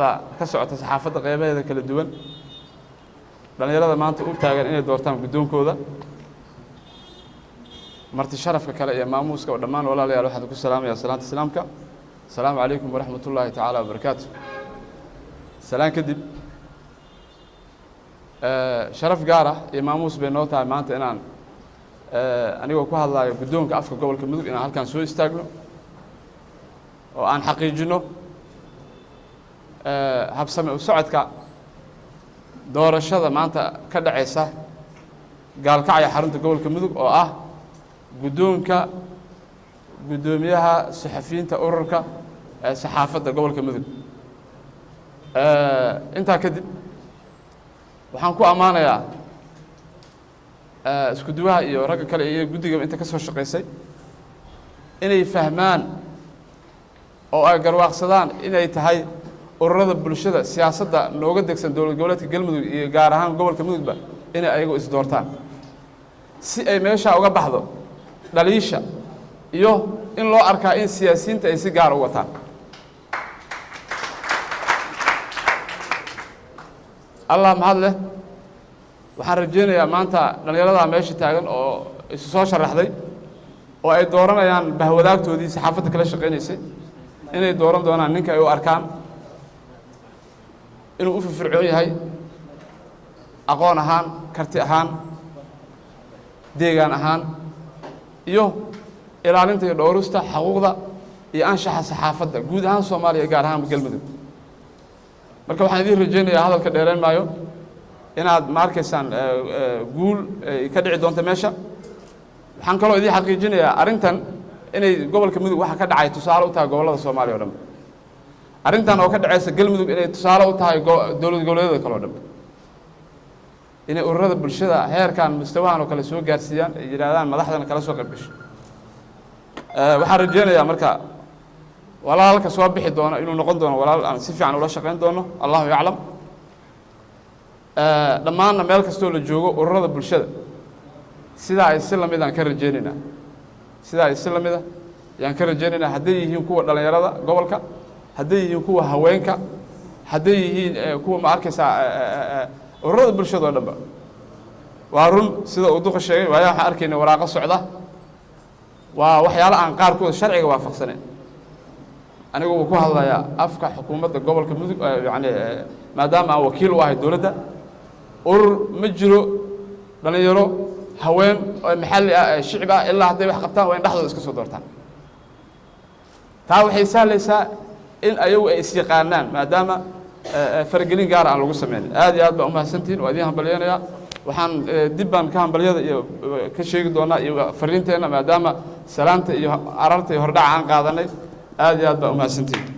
ka socota saxaafadda qeybaheeda kala duwan dhalinyarada maanta u taagan inay doortaan gudoonkooda marti sharafka kale iyo maamuuska oo dhammaan walaalayaal waxaan ku salaamayaa salaanta islaamka assalaamu calaykum waraxmatullaahi tacaala wabarakaatu salaan kadib sharaf gaar ah iyo maamuus bay noo tahay maanta inaan anigoo ku hadlayo gudoonka afka gobolka mudug inaan halkan soo istaagno oo aan xaqiijino habsame u socodka doorashada maanta ka dhacaysa gaalkacyo xarunta gobolka mudug oo ah gudoomiyaha saxafiyiinta ururka saxaafadda gobolka mudug intaa kadib waxaan ku ammaanayaa isku duwaha iyo ragga kale iyo guddiga inta ka soo shaqaysay inay fahmaan oo ay garwaaqsadaan inay tahay ururada bulshada siyaasadda nooga degsan dowlad goboleedka galmudug iyo gaar ahaan gobolka mudugba inay ayagu is doortaan si ay meesha uga baxdo dhaliisha iyo in loo arkaa in siyaasiyiinta ay si gaar u wataan allah mahad leh waxaan rajeynayaa maanta dhalinyarada meesha taagan oo isu soo sharaxday oo ay dooranayaan bahwadaagtoodii saxaafadda kala shaqaynaysay inay dooran doonaan ninka ay u arkaan inuu u firfircoon yahay aqoon ahaan karti ahaan deegaan ahaan iyo ilaalinta iyo dhowrista xuquuqda iyo anshaxa saxaafadda guud ahaan Soomaaliya gaar ahaan galmudug marka waxaan idin rajeynayaa hadalka dheereen maayo inaad ma arkaysaan guul ka dhici doonto meesha waxaan kaloo idin xaqiijinayaa arrintan inay gobolka mudug waxa ka dhacay tusaale u tahay gobollada Soomaaliya oo dhan arrintan oo ka dhacaysa galmudug inay tusaale u tahay dowlad goboleedyada kale oo dhan inay ururada bulshada heerkan mustawahan oo kale soo gaarsiiyaan ay yiraahdaan madaxdana kala soo qayb gasho waxaan rajeynayaa marka walaalka soo bixi doona inuu noqon doono walaal aan si fiican ula shaqeyn doono Allahu yaclam dhammaanna meel kastoo la joogo ururada bulshada sidaa ay si lamid aan ka rajeynaynaa sidaa ay si lamid ah yaan ka rajeynaynaa hadday yihiin kuwa dhalinyarada gobolka hadday yihiin kuwa haweenka hadday yihiin kuwa ma arkaysaa ururada bulshada oo dhanba waa run sida uu duqa sheegay waayaa waxaan arkaynaa waraaqo socda waa waxyaalo aan qaarkood sharciga waafaqsaneyn anigu wuu ku hadlayaa afka xukuumadda gobolka mudug yacni maadaama aan wakiil u ahay dowladda urur ma jiro dhalinyaro haween oo maxalli ah shicib ah ilaa hadday wax qabtaan waa in dhexdooda iska soo doortaan taa waxay sahlaysaa in ayagu ay is yaqaanaan maadaama faragelin gaar aan lagu sameynin aad iyo aad baan u mahadsantihiin waa idiin hambalyeynayaa waxaan dib baan ka hambalyada iyo ka sheegi doonaa iyo fariinteenna maadaama salaanta iyo ararta iyo hordhaca aan qaadanay aad iyo aad baan u mahadsantihiin